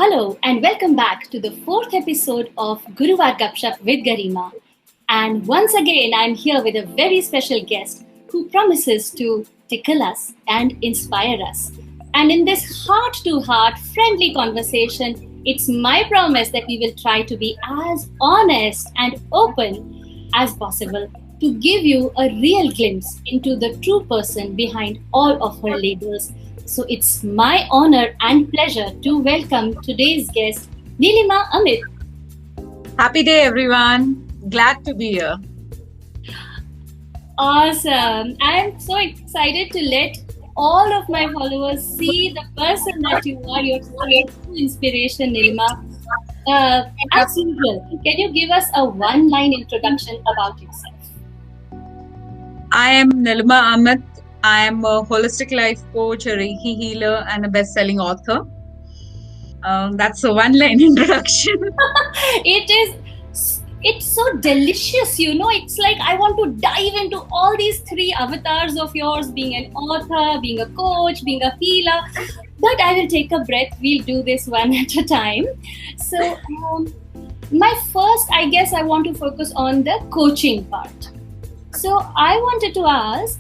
Hello and welcome back to the fourth episode of Guruvar Gupshup with Garima. And once again, I'm here with a very special guest who promises to tickle us and inspire us. And in this heart-to-heart friendly conversation, it's my promise that we will try to be as honest and open as possible to give you a real glimpse into the true person behind all of her labels. So it's my honor and pleasure to welcome today's guest, Nilima Amit. Happy day, everyone. Glad to be here. Awesome. I'm so excited to let all of my followers see the person that you are. You're true inspiration, Nilima. As usual, can you give us a one-line introduction about yourself? I am Nilima Amit. I am a holistic life coach, a Reiki healer, and a best-selling author. That's a one-line introduction. It's so delicious, It's like I want to dive into all these three avatars of yours, being an author, being a coach, being a healer. But I will take a breath. We'll do this one at a time. So, my first, I guess I want to focus on the coaching part. So I wanted to ask,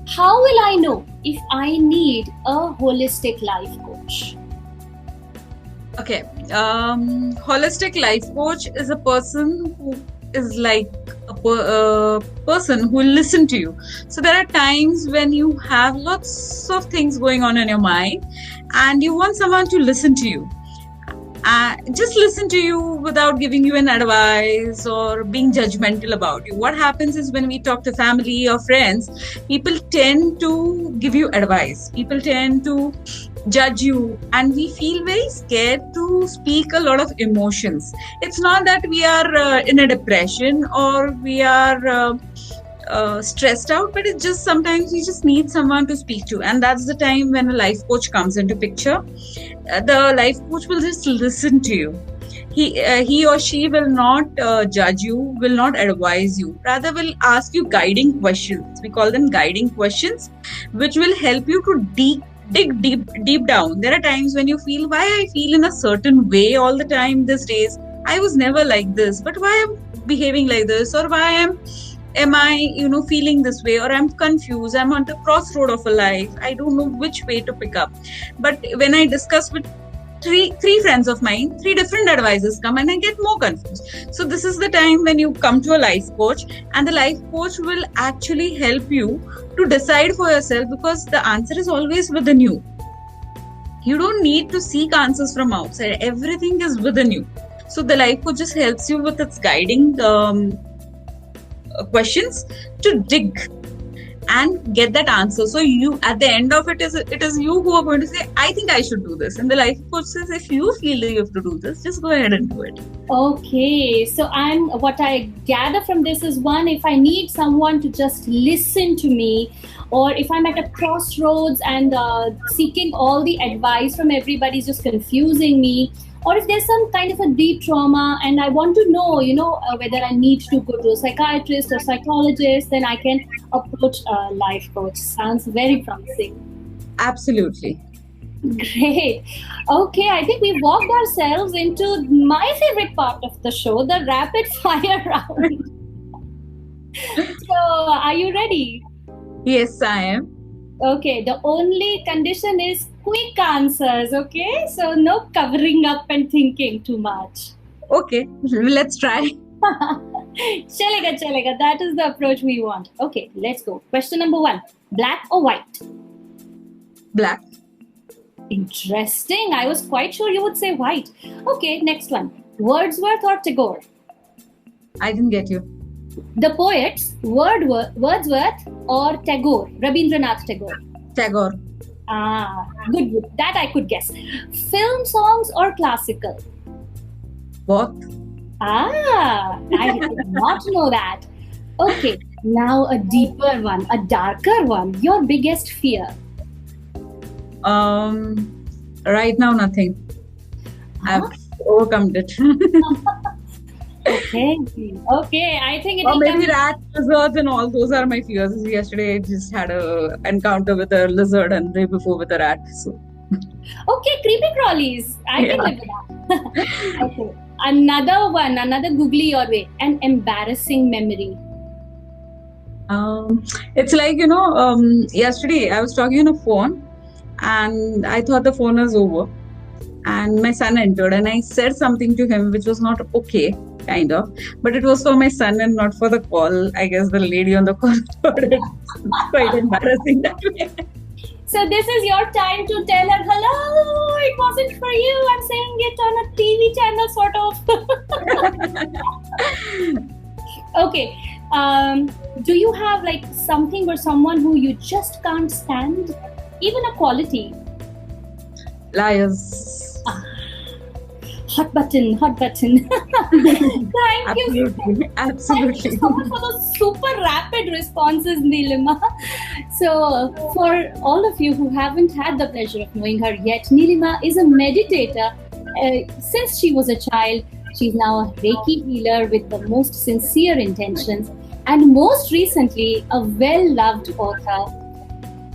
how will I know if I need a holistic life coach? Okay. Holistic life coach is a person who is like a person who will listen to you. So there are times when you have lots of things going on in your mind and you want someone to listen to you. Just listen to you without giving you an advice or being judgmental about you. What happens is when we talk to family or friends, people tend to give you advice. People tend to judge you, and we feel very scared to speak a lot of emotions. It's not that we are in a depression or we are stressed out, but it's just sometimes we just need someone to speak to, and that's the time when a life coach comes into picture. The life coach will just listen to you. He or she will not judge you, will not advise you, rather will ask you guiding questions. We call them guiding questions, which will help you to dig deep down. There are times when you feel, why I feel in a certain way all the time these days. I was never like this, but why I'm behaving like this, or why am I feeling this way, or I'm confused, I'm on the crossroad of a life, I don't know which way to pick up. But when I discuss with three friends of mine, three different advices come and I get more confused. So this is the time when you come to a life coach, and the life coach will actually help you to decide for yourself, because the answer is always within you. You don't need to seek answers from outside. Everything is within you. So the life coach just helps you with its guiding questions to dig and get that answer. So you, at the end of it is you who are going to say, I think I should do this. And the life coach says, if you feel that you have to do this, just go ahead and do it. Okay, so what I gather from this is, one, if I need someone to just listen to me, or if I'm at a crossroads and seeking all the advice from everybody is just confusing me, or if there's some kind of a deep trauma and I want to know, whether I need to go to a psychiatrist or psychologist, then I can approach a life coach. Sounds very promising. Absolutely. Great. Okay, I think we walked ourselves into my favorite part of the show, the rapid fire round. So, are you ready? Yes, I am. Okay, the only condition is quick answers, okay? So no covering up and thinking too much. Okay, let's try. Chalega. That is the approach we want. Okay, let's go. Question number 1. Black or white? Black. Interesting. I was quite sure you would say white. Okay, next one. Wordsworth or Tagore? I didn't get you. The poets, Wordsworth or Tagore? Rabindranath Tagore. Tagore. Good. That I could guess. Film songs or classical? Both. I did not know that. Okay, now a deeper one, a darker one. Your biggest fear? Right now, nothing. I've overcome it. Okay. I think it. Or maybe rats, lizards, and all those are my fears. Yesterday, I just had an encounter with a lizard, and the day before with a rat. So Okay, creepy crawlies. I can live with that. Okay. Another one, another googly your way. An embarrassing memory. It's like, yesterday I was talking on a phone and I thought the phone was over. And my son entered and I said something to him which was not okay, kind of. But it was for my son and not for the call. I guess the lady on the call thought it's quite embarrassing that way. So this is your time to tell her, hello, it wasn't for you. I'm saying it on a TV channel, sort of. Okay. Do you have like something or someone who you just can't stand? Even a quality? Liars. Hot button. Thank you. Absolutely. Thank you so much for those super rapid responses, Neelima. So, for all of you who haven't had the pleasure of knowing her yet, Neelima is a meditator. Since she was a child, she's now a Reiki healer with the most sincere intentions, and most recently, a well-loved author.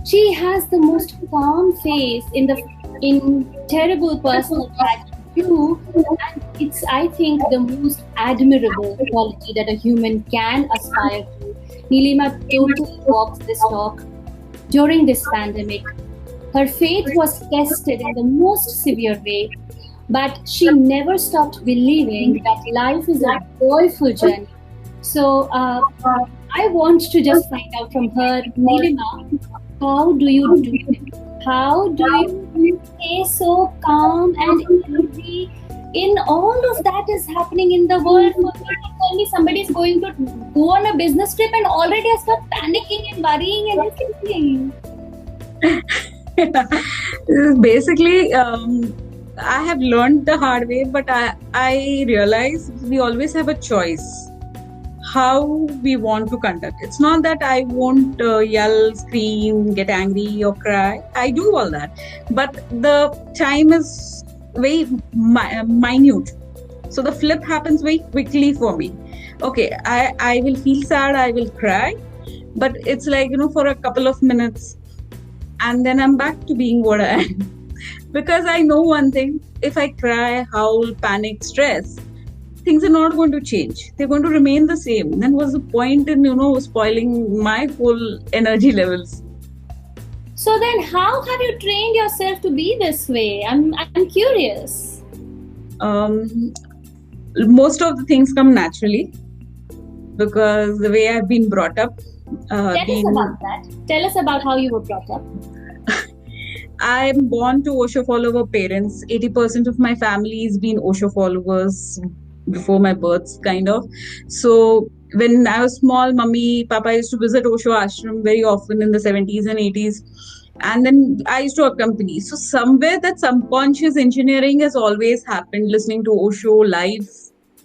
She has the most calm face in terrible personal tragedy too, and it's, I think, the most admirable quality that a human can aspire to. Neelima totally walks this talk during this pandemic. Her faith was tested in the most severe way, but she never stopped believing that life is a joyful journey. So I want to just find out from her, Neelima, how do you do it? How do you stay so calm and easy in all of that is happening in the world? Tell me somebody is going to go on a business trip and already I start panicking and worrying and everything. Basically, I have learned the hard way, but I realize we always have a choice how we want to conduct. It's not that I won't yell, scream, get angry or cry. I do all that. But the time is very minute. So the flip happens very quickly for me. Okay, I will feel sad, I will cry. But it's like, for a couple of minutes. And then I'm back to being what I am. Because I know one thing, if I cry, howl, panic, stress, things are not going to change. They're going to remain the same. Then what's the point in, spoiling my whole energy levels? So then how have you trained yourself to be this way? I'm curious. Most of the things come naturally because the way I've been brought up. Tell us about that. Tell us about how you were brought up. I'm born to Osho follower parents. 80% of my family has been Osho followers before my birth, kind of. So when I was small, Mummy, Papa used to visit Osho ashram very often in the 70s and 80s. And then I used to accompany. So somewhere that subconscious engineering has always happened, listening to Osho live,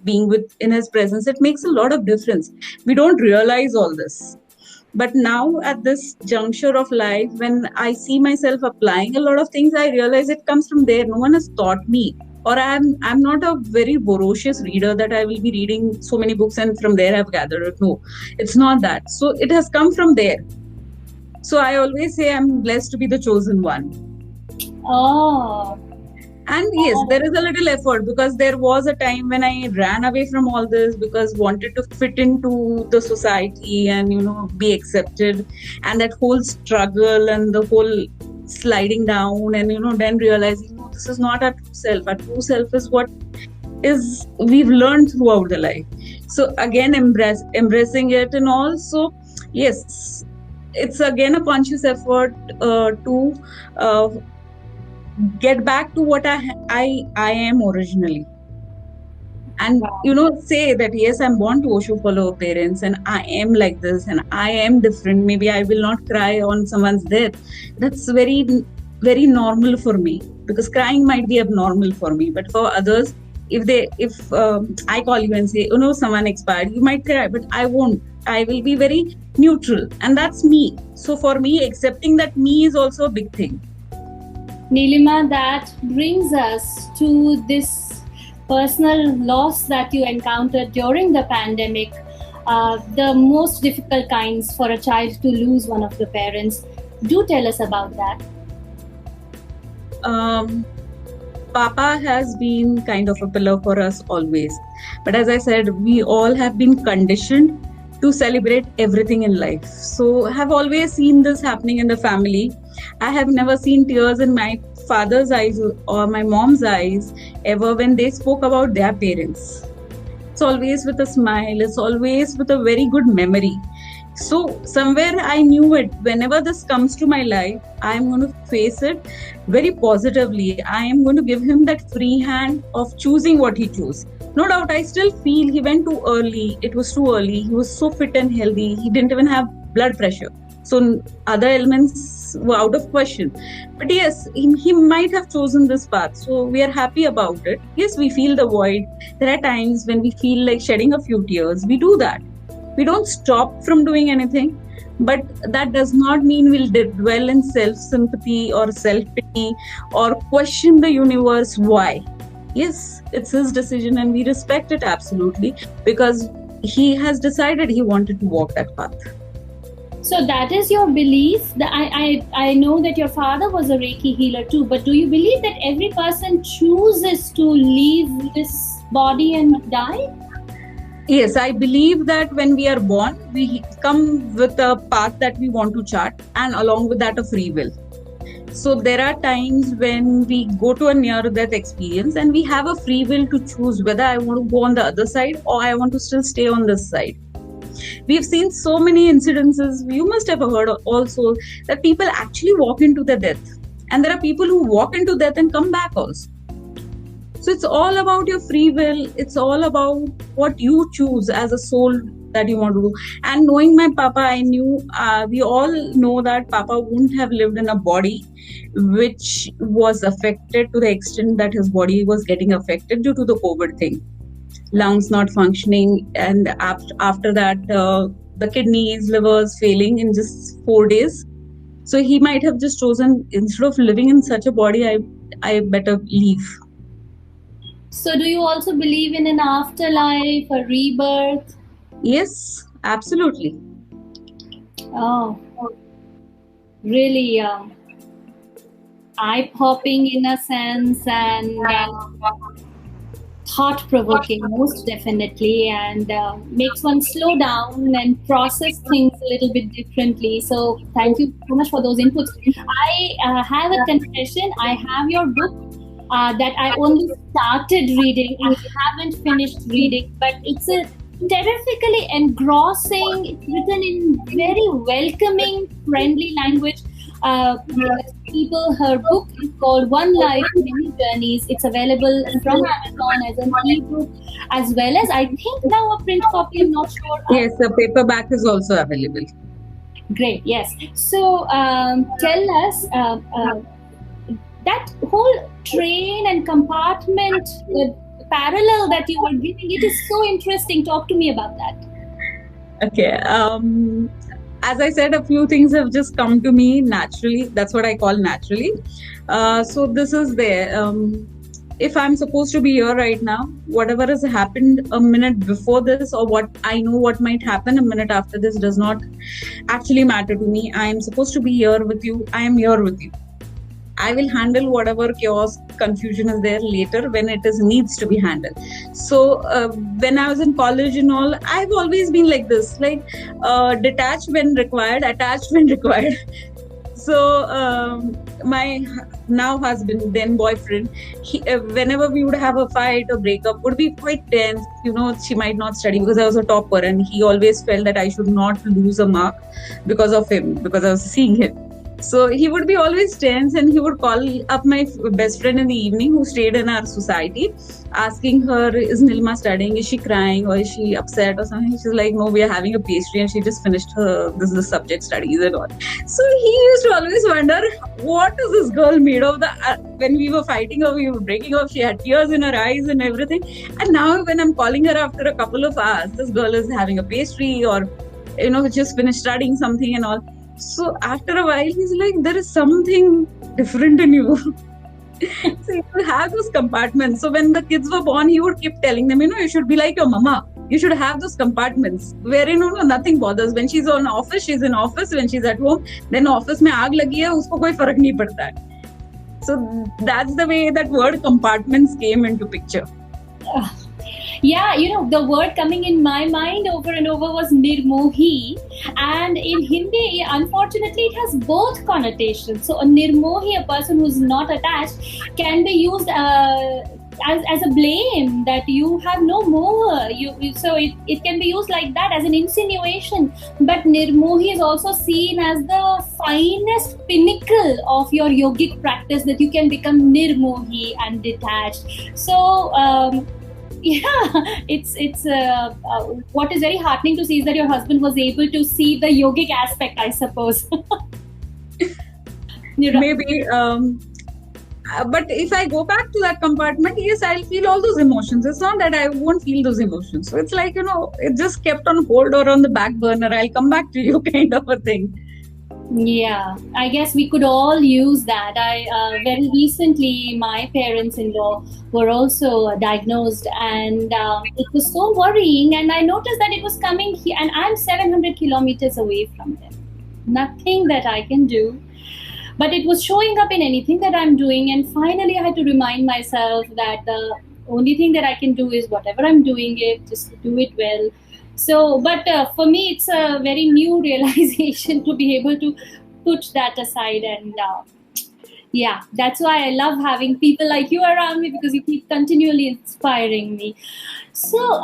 being in his presence. It makes a lot of difference. We don't realize all this. But now at this juncture of life, when I see myself applying a lot of things, I realize it comes from there. No one has taught me. Or I'm not a very voracious reader that I will be reading so many books and from there I've gathered it. No, it's not that. So it has come from there. So I always say I'm blessed to be the chosen one. Oh. And yes, there is a little effort because there was a time when I ran away from all this because wanted to fit into the society and, be accepted. And that whole struggle and the whole sliding down and, then realizing, no, this is not our true self. Our true self is what we've learned throughout the life. So again, embracing it and also, yes, it's again a conscious effort to get back to what I am originally. And, say that, yes, I'm born to Osho follower parents and I am like this and I am different. Maybe I will not cry on someone's death. That's very, very normal for me because crying might be abnormal for me. But for others, if I call you and say, someone expired, you might cry, but I won't. I will be very neutral. And that's me. So for me, accepting that me is also a big thing. Neelima, that brings us to this personal loss that you encountered during the pandemic, the most difficult kinds for a child to lose one of the parents. Do tell us about that. Papa has been kind of a pillar for us always. But as I said, we all have been conditioned to celebrate everything in life. So I have always seen this happening in the family. I have never seen tears in my father's eyes or my mom's eyes ever when they spoke about their parents. It's always with a smile, it's always with a very good memory. So somewhere I knew it. Whenever this comes to my life, I'm going to face it very positively. I am going to give him that free hand of choosing what he chose. No doubt, I still feel he went too early. It was too early. He was so fit and healthy. He didn't even have blood pressure. So other elements were out of question. But yes, he might have chosen this path. So we are happy about it. Yes, we feel the void. There are times when we feel like shedding a few tears. We do that. We don't stop from doing anything, but that does not mean we'll dwell in self-sympathy or self-pity or question the universe why. Yes, it's his decision and we respect it absolutely because he has decided he wanted to walk that path. So that is your belief. That I know that your father was a Reiki healer too, but do you believe that every person chooses to leave this body and die? Yes, I believe that when we are born, we come with a path that we want to chart and along with that a free will. So there are times when we go to a near-death experience and we have a free will to choose whether I want to go on the other side or I want to still stay on this side. We've seen so many incidences, you must have heard also, that people actually walk into their death. And there are people who walk into death and come back also. So it's all about your free will. It's all about what you choose as a soul that you want to do. And knowing my Papa, I knew, we all know that Papa wouldn't have lived in a body which was affected to the extent that his body was getting affected due to the COVID thing. Lungs not functioning, and after that, the kidneys, livers failing in just 4 days. So he might have just chosen, instead of living in such a body, I better leave. So do you also believe in an afterlife, a rebirth? Yes, absolutely. Oh, really eye-popping in a sense and thought-provoking, most definitely, and makes one slow down and process things a little bit differently. So thank you so much for those inputs. I have a confession. I have your book that I only started reading. I haven't finished reading, but it's a terrifically engrossing. It's written in very welcoming, friendly language. People, her book is called One Life, Many Journeys. It's available from Amazon as an ebook, as well as I think now a print copy. I'm not sure. Yes, the paperback is also available. Great. Yes. So tell us that whole train and compartment parallel that you were giving. It is so interesting. Talk to me about that. Okay. As I said, a few things have just come to me naturally. That's what I call naturally. So this is there. If I'm supposed to be here right now, whatever has happened a minute before this or what I know what might happen a minute after this does not actually matter to me. I am supposed to be here with you. I am here with you. I will handle whatever chaos, confusion is there later when it needs to be handled. So when I was in college and all, I've always been like this, like detached when required, attached when required. So my now husband, then boyfriend, whenever we would have a fight or breakup, would be quite tense. You know, she might not study because I was a topper, and he always felt that I should not lose a mark because of him, because I was seeing him. So he would be always tense, and he would call up my best friend in the evening who stayed in our society, asking her, is Nilma studying? Is she crying or is she upset or something? She's like, no, we are having a pastry and she just finished the subject studies and all. So he used to always wonder, what is this girl made of? When we were fighting or we were breaking up, she had tears in her eyes and everything. And now when I'm calling her after a couple of hours, this girl is having a pastry or, you know, just finished studying something and all. So after a while, he's like, there is something different in you. So you will have those compartments. So when the kids were born, he would keep telling them, you know, you should be like your mama. You should have those compartments wherein nothing bothers. When she's on office, she's in office. When she's at home, then office mein aag lagi hai, usko koi farak nahi padta hai. So that's the way that word compartments came into picture. Yeah, the word coming in my mind over and over was nirmohi, and in Hindi, unfortunately, it has both connotations. So a nirmohi, a person who's not attached, can be used as a blame that you have no more. So it can be used like that as an insinuation. But nirmohi is also seen as the finest pinnacle of your yogic practice, that you can become nirmohi and detached. So it's what is very heartening to see is that your husband was able to see the yogic aspect, I suppose. Maybe. But if I go back to that compartment, yes, I'll feel all those emotions. It's not that I won't feel those emotions. So it's like, it just kept on hold or on the back burner. I'll come back to you kind of a thing. Yeah, I guess we could all use that. Very recently, my parents-in-law were also diagnosed, and it was so worrying. And I noticed that it was coming here, and I'm 700 kilometers away from them. Nothing that I can do. But it was showing up in anything that I'm doing. And finally, I had to remind myself that the only thing that I can do is whatever I'm doing just do it well. So, but for me, it's a very new realization to be able to put that aside. And yeah, that's why I love having people like you around me, because you keep continually inspiring me. So,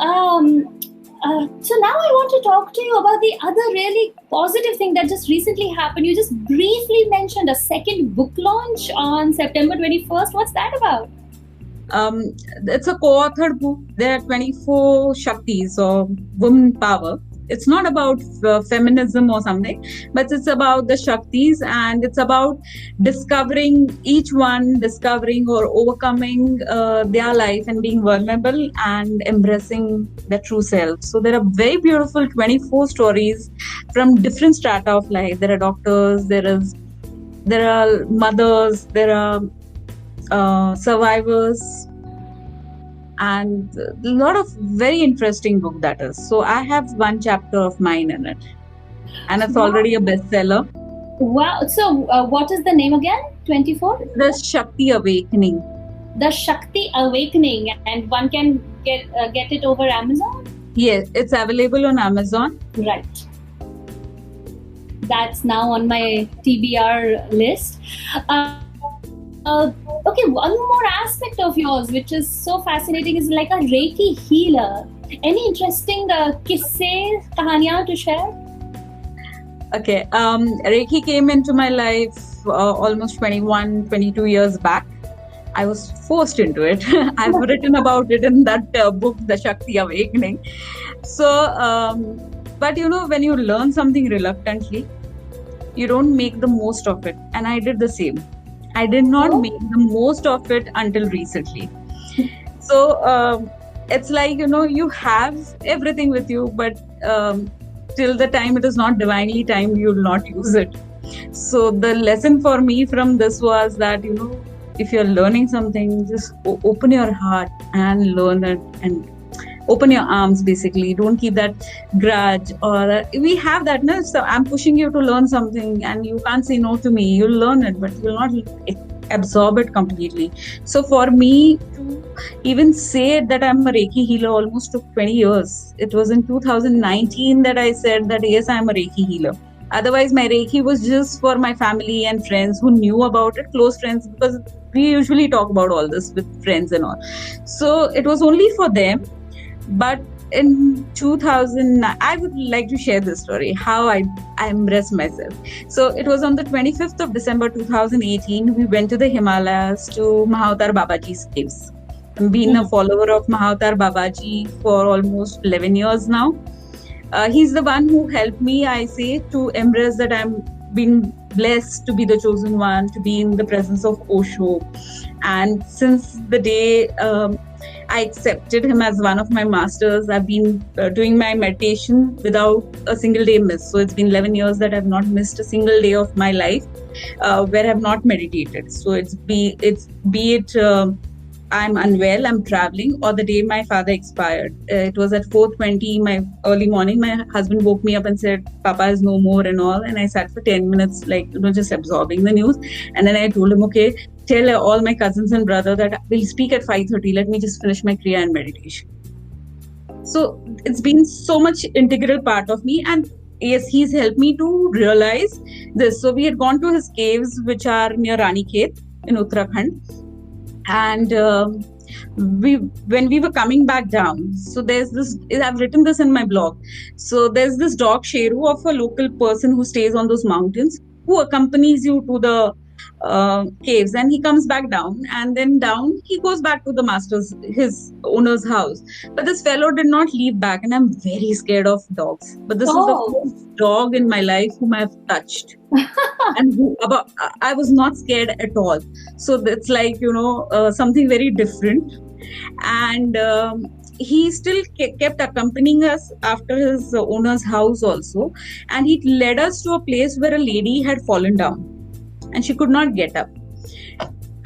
so now I want to talk to you about the other really positive thing that just recently happened. You just briefly mentioned a second book launch on September 21st. What's that about? It's a co-authored book. There are 24 Shaktis or women power. It's not about feminism or something, but it's about the Shaktis, and it's about discovering or overcoming their life and being vulnerable and embracing their true self. So there are very beautiful 24 stories from different strata of life. There are doctors, there are mothers, there are survivors, and a lot of very interesting book that is. So I have one chapter of mine in it, and it's already a bestseller. Wow. So what is the name again? 24? The Shakti Awakening. The Shakti Awakening, and one can get it over Amazon? Yes, it's available on Amazon. Right. That's now on my TBR list. Okay, one more aspect of yours, which is so fascinating, is like a Reiki healer. Any interesting kisse, kahaniyan to share? Okay, Reiki came into my life almost 21, 22 years back. I was forced into it. I've written about it in that book, The Shakti Awakening. So, but when you learn something reluctantly, you don't make the most of it. And I did the same. I did not make the most of it until recently. So it's like, you have everything with you, but till the time it is not divinely timed, you will not use it. So the lesson for me from this was that, if you're learning something, just open your heart and learn it, and open your arms, basically. Don't keep that grudge, or we have that. No, so I'm pushing you to learn something and you can't say no to me. You'll learn it, but you'll not absorb it completely. So for me to even say that I'm a Reiki healer almost took 20 years. It was in 2019 that I said that yes, I'm a Reiki healer. Otherwise, my Reiki was just for my family and friends who knew about it, close friends, because we usually talk about all this with friends and all. So it was only for them. But in 2000, I would like to share this story, how I embraced myself. So it was on the 25th of December 2018, we went to the Himalayas to Mahavatar Babaji's caves. I've been a follower of Mahavatar Babaji for almost 11 years now. He's the one who helped me, I say, to embrace that I'm being blessed to be the chosen one, to be in the presence of Osho. And since the day I accepted him as one of my masters, I've been doing my meditation without a single day miss. So it's been 11 years that I've not missed a single day of my life where I've not meditated. So it's be it I'm unwell, I'm traveling, or the day my father expired. It was at 4:20 my early morning. My husband woke me up and said, "Papa is no more," and all. And I sat for 10 minutes, like, just absorbing the news. And then I told him, "Okay, tell all my cousins and brother that we'll speak at 5:30. Let me just finish my Kriya and meditation." So it's been so much integral part of me. And yes, he's helped me to realize this. So we had gone to his caves, which are near Ranikhet in Uttarakhand. And when we were coming back down, so there's this, I've written this in my blog. So there's this dog Sheru of a local person who stays on those mountains, who accompanies you to the caves, and he comes back down, and then down he goes back to the his owner's house. But this fellow did not leave back, and I'm very scared of dogs. But this is the first dog in my life whom I've touched. And I was not scared at all. So it's like, something very different. And he still kept accompanying us after his owner's house also. And he led us to a place where a lady had fallen down and she could not get up.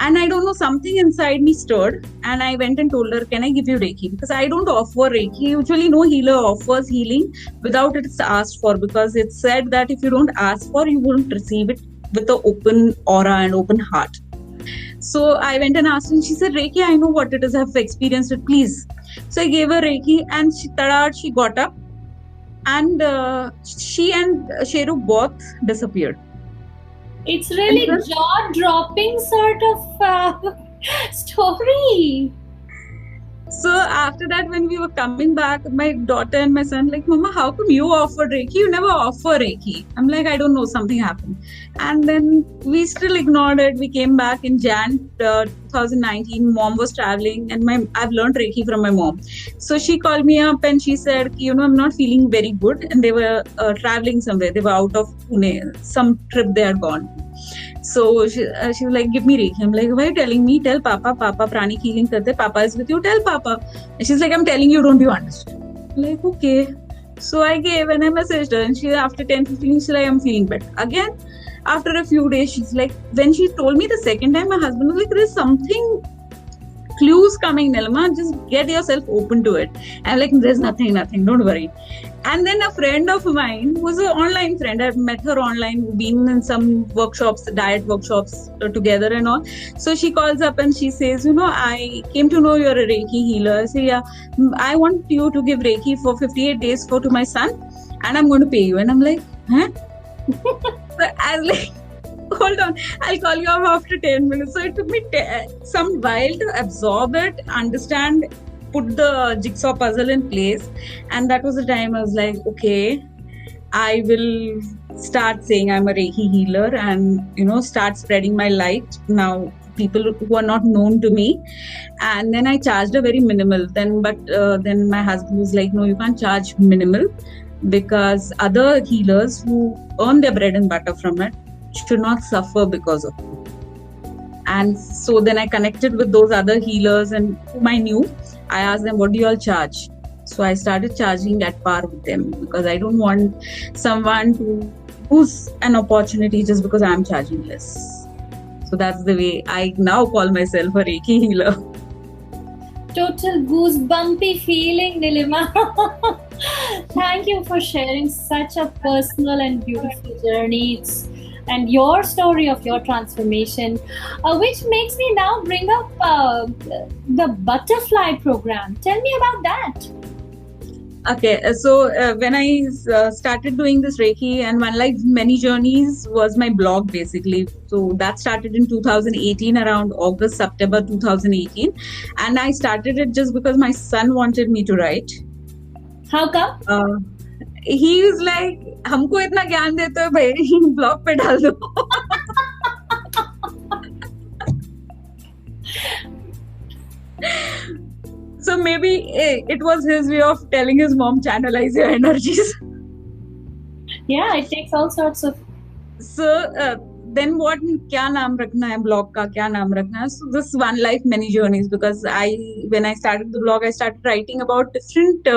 And I don't know, something inside me stirred, and I went and told her, "Can I give you Reiki?" Because I don't offer Reiki. Usually no healer offers healing without it's asked for, because it's said that if you don't ask for, you won't receive it with an open aura and open heart. So I went and asked her, and she said, "Reiki, I know what it is. I've experienced it. Please." So I gave her Reiki, and she got up, and she and Sheru both disappeared. It's really jaw-dropping sort of story. So after that, when we were coming back, my daughter and my son like, "Mama, how come you offered Reiki? You never offer Reiki." I'm like, "I don't know, something happened." And then we still ignored it. We came back in Jan 2019. Mom was traveling, and I've learned Reiki from my mom. So she called me up and she said, "I'm not feeling very good." And they were traveling somewhere. They were out of Pune, some trip they had gone. So she was like, "Give me Reiki." I'm like, "Why are you telling me? Tell Papa. Papa pranic healing karte. Papa is with you. Tell Papa." And she's like, "I'm telling you, don't you understand?" I'm like, "Okay." So I gave and I messaged her, and she, after 10-15, she's like, "I'm feeling better." Again, after a few days, she's like, when she told me the second time, my husband was like, "There's something, clues coming, Nilima, just get yourself open to it." I'm like, "There's nothing, don't worry." And then a friend of mine, who was an online friend, I've met her online, we've been in some workshops, diet workshops together and all. So she calls up and she says, "I came to know you're a Reiki healer." I say, "Yeah, I want you to give Reiki for 58 days to my son, and I'm going to pay you." And I'm like, "Huh?" So I was like, "Hold on, I'll call you up after 10 minutes. So it took me some while to absorb it, understand, put the jigsaw puzzle in place. And that was the time I was like, okay, I will start saying I'm a Reiki healer and, start spreading my light now, people who are not known to me. And then I charged a very minimal. Then my husband was like, "No, you can't charge minimal, because other healers who earn their bread and butter from it should not suffer because of it." And so then I connected with those other healers and whom I knew. I asked them, "What do you all charge?" So I started charging at par with them, because I don't want someone to lose an opportunity just because I'm charging less. So that's the way I now call myself a Reiki healer. Total goosebumpy feeling, Nilima. Thank you for sharing such a personal and beautiful journey and your story of your transformation, which makes me now bring up the butterfly program. Tell me about that. Okay, so when I started doing this Reiki and One Life Many Journeys was my blog basically. So that started in 2018, around August, September 2018. And I started it just because my son wanted me to write. How come? He was like, "हमको इतना ज्ञान देते हो भाई, blog पे डाल दो." So maybe it was his way of telling his mom, "Channelize your energies." Yeah, it takes all sorts of. So then what? क्या नाम रखना है blog का? क्या नाम रखना है? So this One Life Many Journeys, because when I started the blog, I started writing about different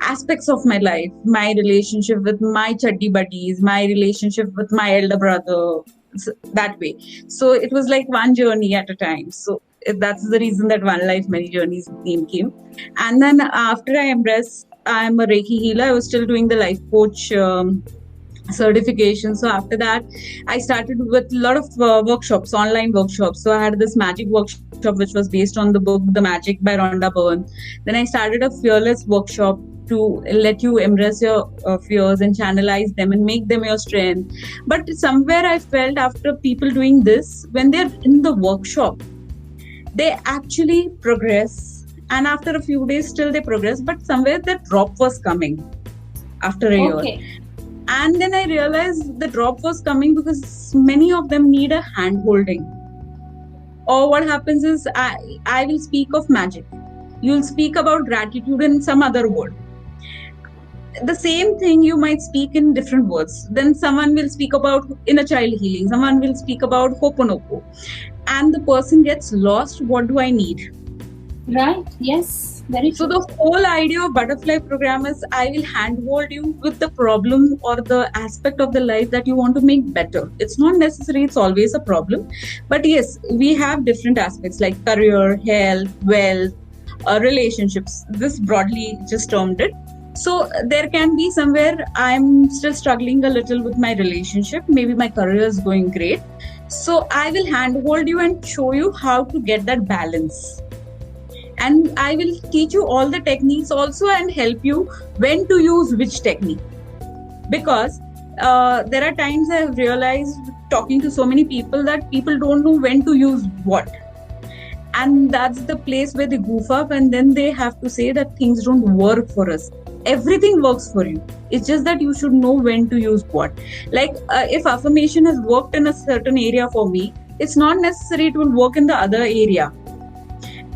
aspects of my life, my relationship with my chaddi buddies, my relationship with my elder brother, that way. So it was like one journey at a time. So that's the reason that One Life Many Journeys name came. And then after I embraced, I'm a Reiki healer. I was still doing the life coach certification. So after that, I started with a lot of workshops, online workshops. So I had this magic workshop which was based on the book The Magic by Rhonda Byrne. Then I started a fearless workshop to let you embrace your fears and channelize them and make them your strength. But somewhere I felt after people doing this, when they're in the workshop, they actually progress, and after a few days still they progress, but somewhere the drop was coming after a year. And then I realized the drop was coming because many of them need a hand holding. Or what happens is I will speak of magic, you'll speak about gratitude in some other word. The same thing you might speak in different words. Then someone will speak about inner child healing, someone will speak about Ho'oponopo, and the person gets lost. What do I need? Right. Yes. Very true. So the whole idea of butterfly program is I will handhold you with the problem or the aspect of the life that you want to make better. It's not necessary it's always a problem, but yes, we have different aspects like career, health, wealth, relationships. This broadly just termed it. So there can be somewhere I'm still struggling a little with my relationship. Maybe my career is going great. So I will handhold you and show you how to get that balance. And I will teach you all the techniques also and help you when to use which technique. Because there are times I have realized talking to so many people that people don't know when to use what. And that's the place where they goof up, and then they have to say that things don't work for us. Everything works for you. It's just that you should know when to use what. Like if affirmation has worked in a certain area for me, it's not necessary it will work in the other area.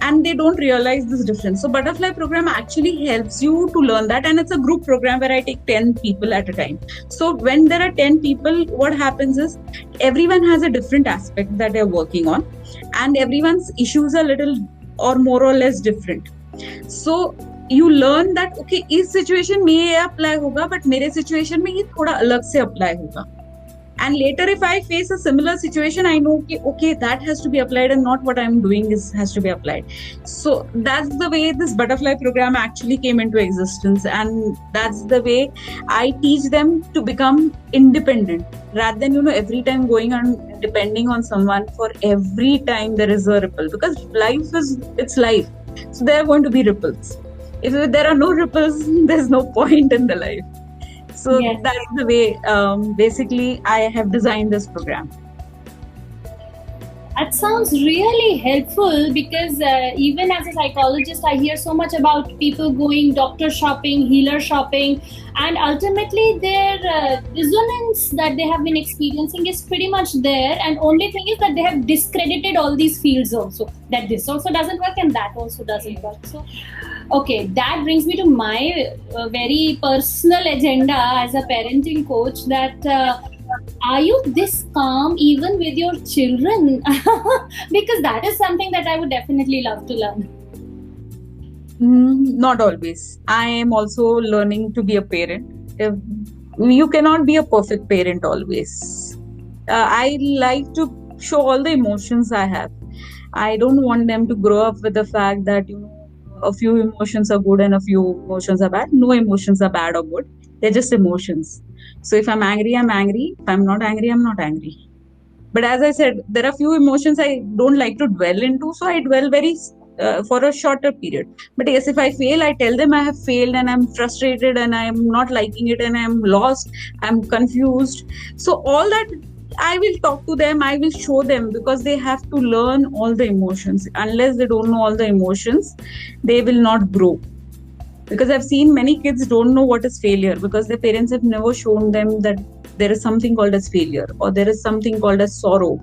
And they don't realize this difference. So butterfly program actually helps you to learn that, and it's a group program where I take 10 people at a time. So when there are 10 people, what happens is everyone has a different aspect that they're working on, and everyone's issues are little or more or less different. So you learn that okay, इस situation में ये apply होगा, but मेरे situation में ये थोड़ा अलग से apply होगा. And later, if I face a similar situation, I know okay, that has to be applied and not what I'm doing has to be applied. So that's the way this butterfly program actually came into existence. And that's the way I teach them to become independent rather than, every time going on depending on someone for every time there is a ripple, because it's life. So there are going to be ripples. If there are no ripples, there's no point in the life. So yes, that's the way, basically, I have designed this program. That sounds really helpful because even as a psychologist, I hear so much about people going doctor shopping, healer shopping, and ultimately their resonance that they have been experiencing is pretty much there. And only thing is that they have discredited all these fields also, that this also doesn't work and that also doesn't work. So, okay, that brings me to my very personal agenda as a parenting coach, that are you this calm even with your children? Because that is something that I would definitely love to learn. Not always. I am also learning to be a parent. You cannot be a perfect parent always. I like to show all the emotions I have. I don't want them to grow up with the fact that, a few emotions are good and a few emotions are bad. No emotions are bad or good. They're just emotions. So if I'm angry, I'm angry. If I'm not angry, I'm not angry. But as I said, there are few emotions I don't like to dwell into. So I dwell for a shorter period. But yes, if I fail, I tell them I have failed and I'm frustrated and I'm not liking it and I'm lost, I'm confused. So all that I will talk to them, I will show them, because they have to learn all the emotions. Unless they don't know all the emotions, they will not grow. Because I've seen many kids don't know what is failure because their parents have never shown them that there is something called as failure, or there is something called as sorrow,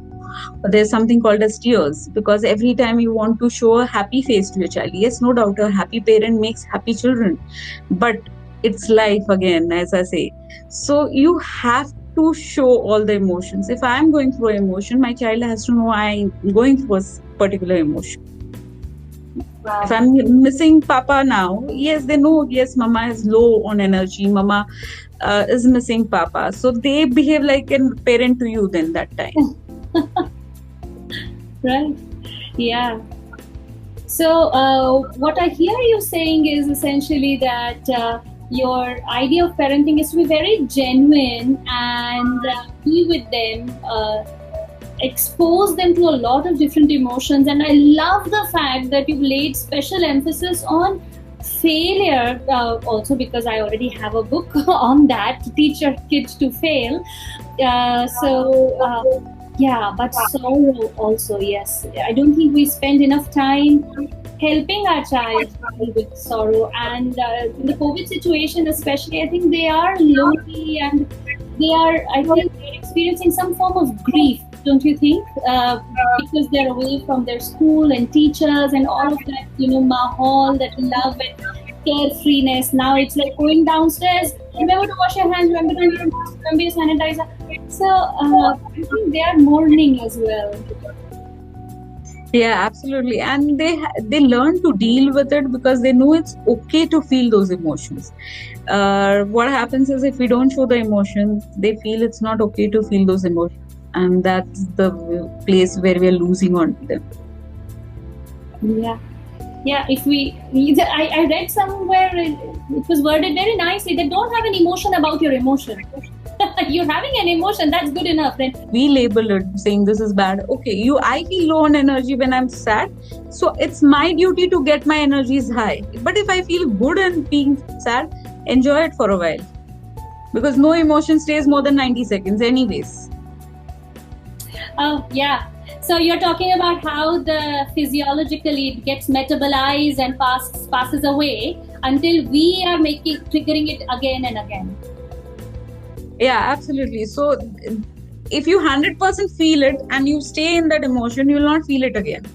or there's something called as tears. Because every time you want to show a happy face to your child, yes, no doubt, a happy parent makes happy children, but it's life again, as I say. So you have to show all the emotions. If I'm going through an emotion, my child has to know I'm going through a particular emotion. Wow. If I'm missing Papa now, yes, they know, yes, Mama is low on energy, Mama is missing Papa. So they behave like a parent to you then that time. Right. Yeah. So, what I hear you saying is essentially that your idea of parenting is to be very genuine and be with them, expose them to a lot of different emotions. And I love the fact that you've laid special emphasis on failure, also because I already have a book on that to teach your kids to fail. Yeah, but sorrow also, yes. I don't think we spend enough time helping our child deal with sorrow. And in the COVID situation, especially, I think they are lonely and I think, they're experiencing some form of grief, don't you think? Because they're away from their school and teachers and all of that, mahal, that love and carefreeness. Now it's like going downstairs, remember to wash your hands, remember to wear a mask, remember your sanitizer. So I think they are mourning as well. Yeah, absolutely. And they learn to deal with it because they know it's okay to feel those emotions. What happens is, if we don't show the emotions, they feel it's not okay to feel those emotions, and that's the place where we are losing on them. Yeah, I read somewhere, it was worded very nicely, that don't have an emotion about your emotion. You're having an emotion, that's good enough. Then we label it saying this is bad. Okay, I feel low on energy when I'm sad, so it's my duty to get my energies high. But if I feel good and being sad, enjoy it for a while, because no emotion stays more than 90 seconds anyways. Oh yeah, so you're talking about how physiologically it gets metabolized and passes away until we are triggering it again and again. Yeah, absolutely. So if you 100% feel it and you stay in that emotion, you will not feel it again.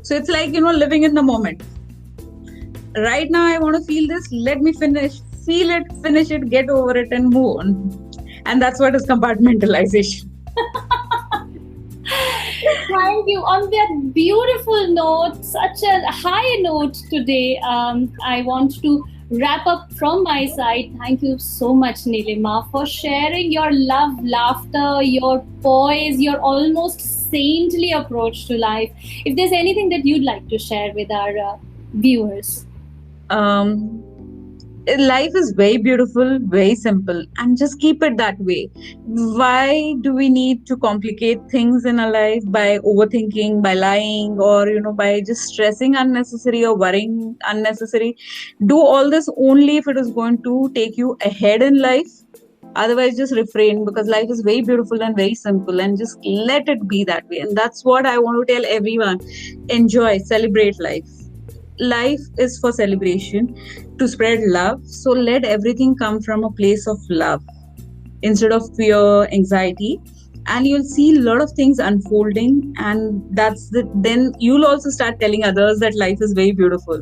So it's like, living in the moment. Right now, I want to feel this. Let me feel it, finish it, get over it, and move on. And that's what is compartmentalization. Thank you. On that beautiful note, such a high note today, I want to wrap up from my side. Thank you so much, Nilima, for sharing your love, laughter, your poise, your almost saintly approach to life. If there's anything that you'd like to share with our viewers. Life is very beautiful, very simple, and just keep it that way. Why do we need to complicate things in our life by overthinking, by lying, or by just stressing unnecessary or worrying unnecessary? Do all this only if it is going to take you ahead in life. Otherwise, just refrain, because life is very beautiful and very simple, and just let it be that way. And that's what I want to tell everyone. Enjoy, celebrate life. Life is for celebration, to spread love. So let everything come from a place of love instead of fear, anxiety, and you'll see a lot of things unfolding. And then you'll also start telling others that life is very beautiful.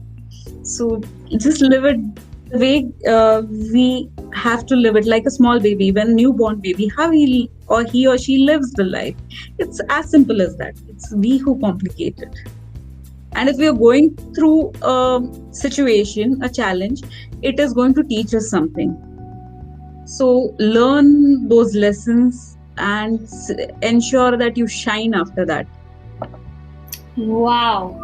So just live it the way we have to live it, like a small baby, when newborn baby, how he or she lives the life. It's as simple as that. It's we who complicate it. And if we are going through a situation, a challenge, it is going to teach us something. So learn those lessons and ensure that you shine after that. Wow.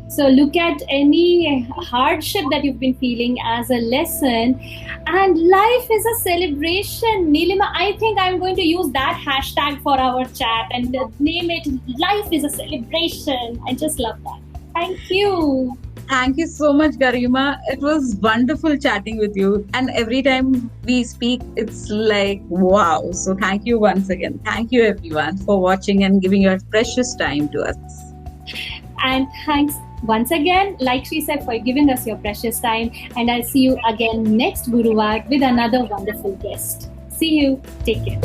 So look at any hardship that you've been feeling as a lesson, and life is a celebration. Nilima, I think I'm going to use that hashtag for our chat and name it Life is a Celebration. I just love that. Thank you. Thank you so much, Garima. It was wonderful chatting with you. And every time we speak, it's like, wow. So thank you once again. Thank you, everyone, for watching and giving your precious time to us. And thanks once again, like she said, for giving us your precious time. And I'll see you again next Guruvar with another wonderful guest. See you. Take care.